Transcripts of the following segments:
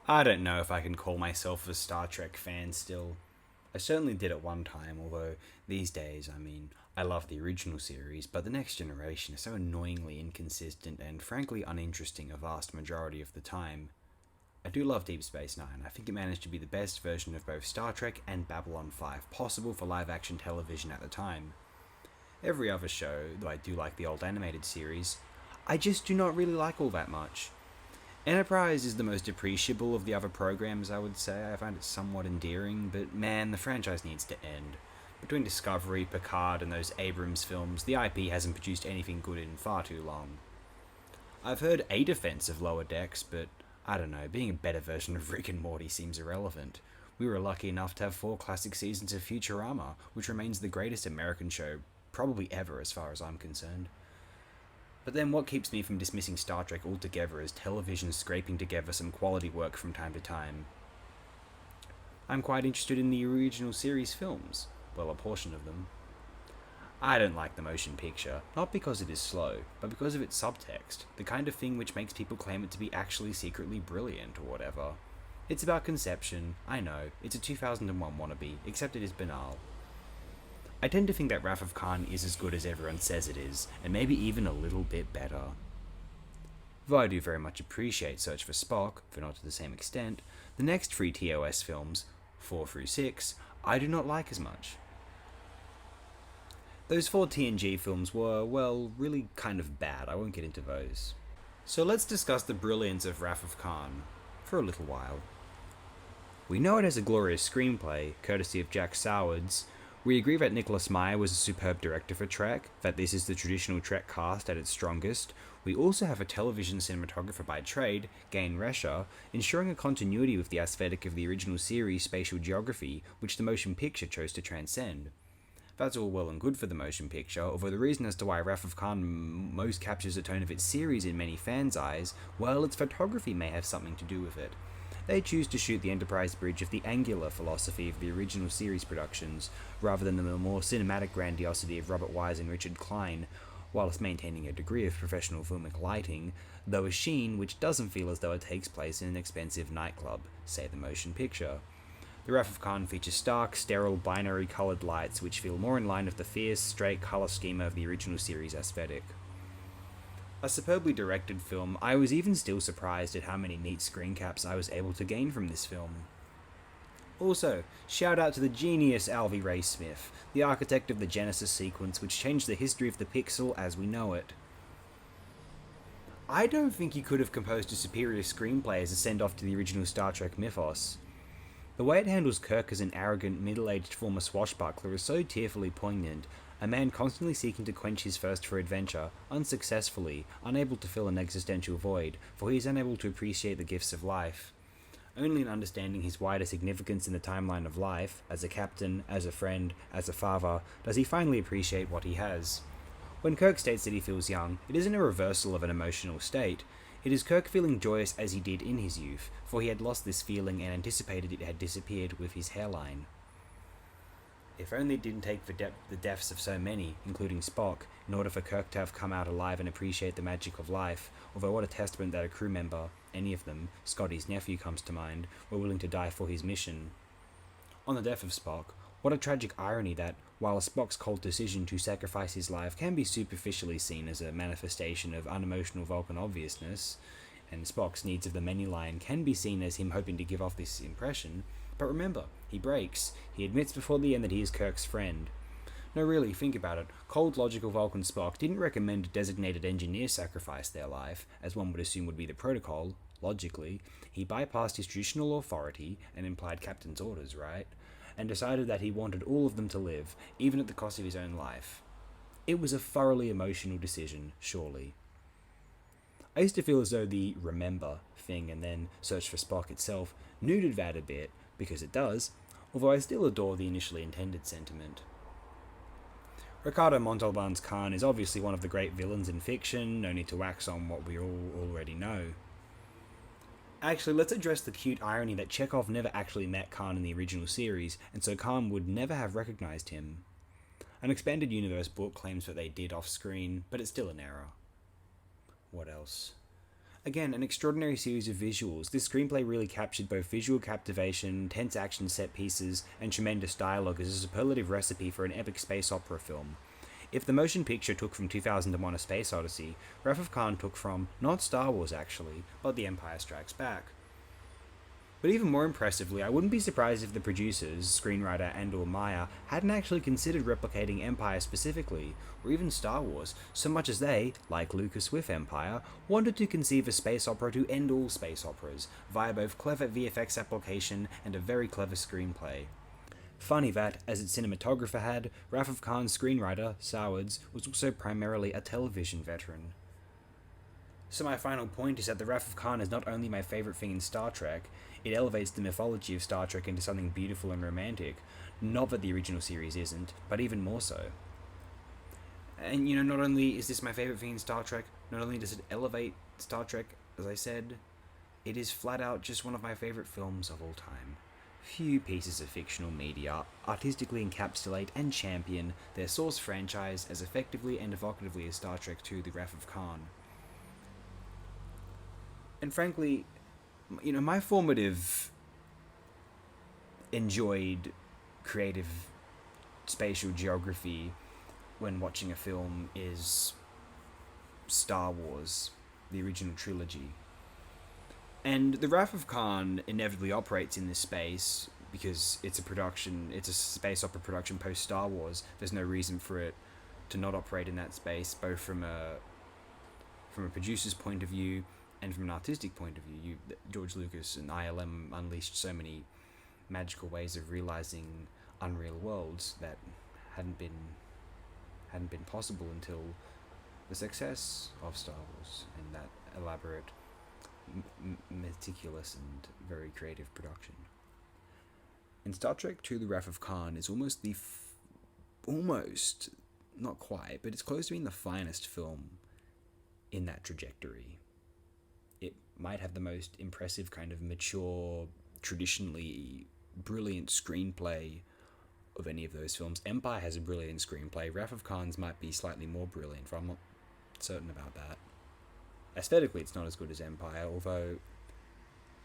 I don't know if I can call myself a Star Trek fan still. I certainly did at one time, although these days, I love the original series, but the next generation is so annoyingly inconsistent and frankly uninteresting a vast majority of the time. I do love Deep Space Nine. I think it managed to be the best version of both Star Trek and Babylon 5 possible for live action television at the time. Every other show, though I do like the old animated series, I just do not really like all that much. Enterprise is the most appreciable of the other programs, I would say. I find it somewhat endearing, but man, the franchise needs to end. Between Discovery, Picard, and those Abrams films, the IP hasn't produced anything good in far too long. I've heard a defense of Lower Decks, but I don't know, being a better version of Rick and Morty seems irrelevant. We were lucky enough to have 4 classic seasons of Futurama, which remains the greatest American show probably ever as far as I'm concerned. But then what keeps me from dismissing Star Trek altogether is television scraping together some quality work from time to time. I'm quite interested in the original series films, well, a portion of them. I don't like the motion picture, not because it is slow, but because of its subtext, the kind of thing which makes people claim it to be actually secretly brilliant or whatever. It's about conception, I know, it's a 2001 wannabe, except it is banal. I tend to think that Wrath of Khan is as good as everyone says it is, and maybe even a little bit better. Though I do very much appreciate Search for Spock, though not to the same extent, the next 3 TOS films, 4 through 6, I do not like as much. Those 4 TNG films were, well, really kind of bad. I won't get into those. So let's discuss the brilliance of Wrath of Khan for a little while. We know it has a glorious screenplay, courtesy of Jack Sowards. We agree that Nicholas Meyer was a superb director for Trek, that this is the traditional Trek cast at its strongest. We also have a television cinematographer by trade, Gain Rescher, ensuring a continuity with the aesthetic of the original series' spatial geography, which the motion picture chose to transcend. That's all well and good for the motion picture, although the reason as to why Wrath of Khan most captures the tone of its series in many fans' eyes, well, its photography may have something to do with it. They choose to shoot the Enterprise bridge of the angular philosophy of the original series productions, rather than the more cinematic grandiosity of Robert Wise and Richard Klein, whilst maintaining a degree of professional filmic lighting, though a sheen which doesn't feel as though it takes place in an expensive nightclub, say the motion picture. The Wrath of Khan features stark, sterile, binary-coloured lights which feel more in line with the fierce, straight colour schema of the original series aesthetic. A superbly directed film, I was even still surprised at how many neat screen caps I was able to gain from this film. Also, shout out to the genius Alvy Ray Smith, the architect of the Genesis sequence which changed the history of the pixel as we know it. I don't think you could have composed a superior screenplay as a send-off to the original Star Trek mythos. The way it handles Kirk as an arrogant, middle-aged former swashbuckler is so tearfully poignant, a man constantly seeking to quench his thirst for adventure, unsuccessfully, unable to fill an existential void, for he is unable to appreciate the gifts of life. Only in understanding his wider significance in the timeline of life, as a captain, as a friend, as a father, does he finally appreciate what he has. When Kirk states that he feels young, it isn't a reversal of an emotional state. It is Kirk feeling joyous as he did in his youth, for he had lost this feeling and anticipated it had disappeared with his hairline. If only it didn't take the deaths of so many, including Spock, in order for Kirk to have come out alive and appreciate the magic of life, although what a testament that a crew member, any of them, Scotty's nephew comes to mind, were willing to die for his mission. On the death of Spock, what a tragic irony that, while Spock's cold decision to sacrifice his life can be superficially seen as a manifestation of unemotional Vulcan obviousness, and Spock's needs of the many line can be seen as him hoping to give off this impression, but remember, he breaks. He admits before the end that he is Kirk's friend. No, really, think about it. Cold, logical Vulcan Spock didn't recommend a designated engineer sacrifice their life, as one would assume would be the protocol. Logically, he bypassed his traditional authority and implied captain's orders, right? And decided that he wanted all of them to live, even at the cost of his own life. It was a thoroughly emotional decision, surely. I used to feel as though the remember thing and then Search for Spock itself neutered that a bit, because it does, although I still adore the initially intended sentiment. Ricardo Montalban's Khan is obviously one of the great villains in fiction, no need to wax on what we all already know. Actually, let's address the cute irony that Chekhov never actually met Khan in the original series, and so Khan would never have recognized him. An expanded universe book claims that they did off-screen, but it's still an error. What else? Again, an extraordinary series of visuals. This screenplay really captured both visual captivation, tense action set pieces, and tremendous dialogue as a superlative recipe for an epic space opera film. If the motion picture took from 2001: A Space Odyssey, Wrath of Khan took from, not Star Wars actually, but The Empire Strikes Back. But even more impressively, I wouldn't be surprised if the producers, screenwriter and/or Meyer, hadn't actually considered replicating Empire specifically, or even Star Wars, so much as they, like Lucas with Empire, wanted to conceive a space opera to end all space operas, via both clever VFX application and a very clever screenplay. Funny that, as its cinematographer had, Wrath of Khan's screenwriter, Sowards, was also primarily a television veteran. So my final point is that The Wrath of Khan is not only my favourite thing in Star Trek, it elevates the mythology of Star Trek into something beautiful and romantic. Not that the original series isn't, but even more so. And not only is this my favourite thing in Star Trek, not only does it elevate Star Trek, as I said, it is flat out just one of my favourite films of all time. Few pieces of fictional media artistically encapsulate and champion their source franchise as effectively and evocatively as Star Trek II: The Wrath of Khan. And frankly, my formative enjoyed creative spatial geography when watching a film is Star Wars, the original trilogy. And The Wrath of Khan inevitably operates in this space because it's a space opera production post Star Wars. There's no reason for it to not operate in that space, both from a producer's point of view and from an artistic point of view. George Lucas and ILM unleashed so many magical ways of realizing unreal worlds that hadn't been possible until the success of Star Wars and that elaborate, meticulous and very creative production. And Star Trek II: The Wrath of Khan is almost not quite, but it's close to being the finest film in that trajectory. It might have the most impressive kind of mature, traditionally brilliant screenplay of any of those films. Empire has a brilliant screenplay. Wrath of Khan's might be slightly more brilliant, but I'm not certain about that. Aesthetically, it's not as good as Empire, although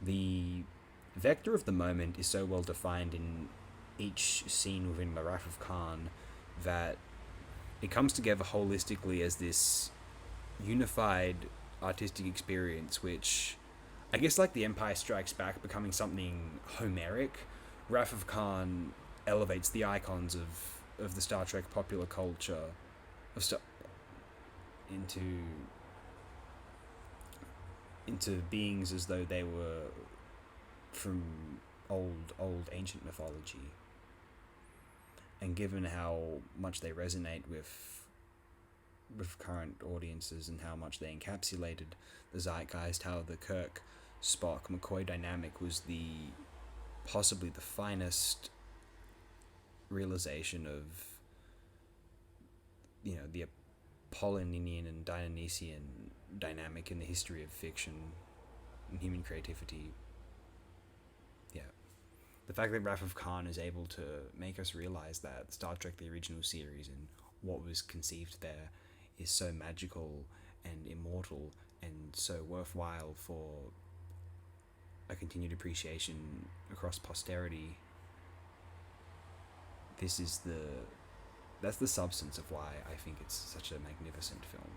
the vector of the moment is so well defined in each scene within The Wrath of Khan that it comes together holistically as this unified artistic experience, which I guess, like The Empire Strikes Back becoming something Homeric, Wrath of Khan elevates the icons of the Star Trek popular culture into beings as though they were from old ancient mythology. And given how much they resonate with current audiences and how much they encapsulated the zeitgeist, how the Kirk, Spock, McCoy dynamic was possibly the finest realization of the Apollonian and Dionysian dynamic in the history of fiction and human creativity. Yeah. The fact that Wrath of Khan is able to make us realize that Star Trek, the original series, and what was conceived there is so magical and immortal and so worthwhile for a continued appreciation across posterity. That's the substance of why I think it's such a magnificent film.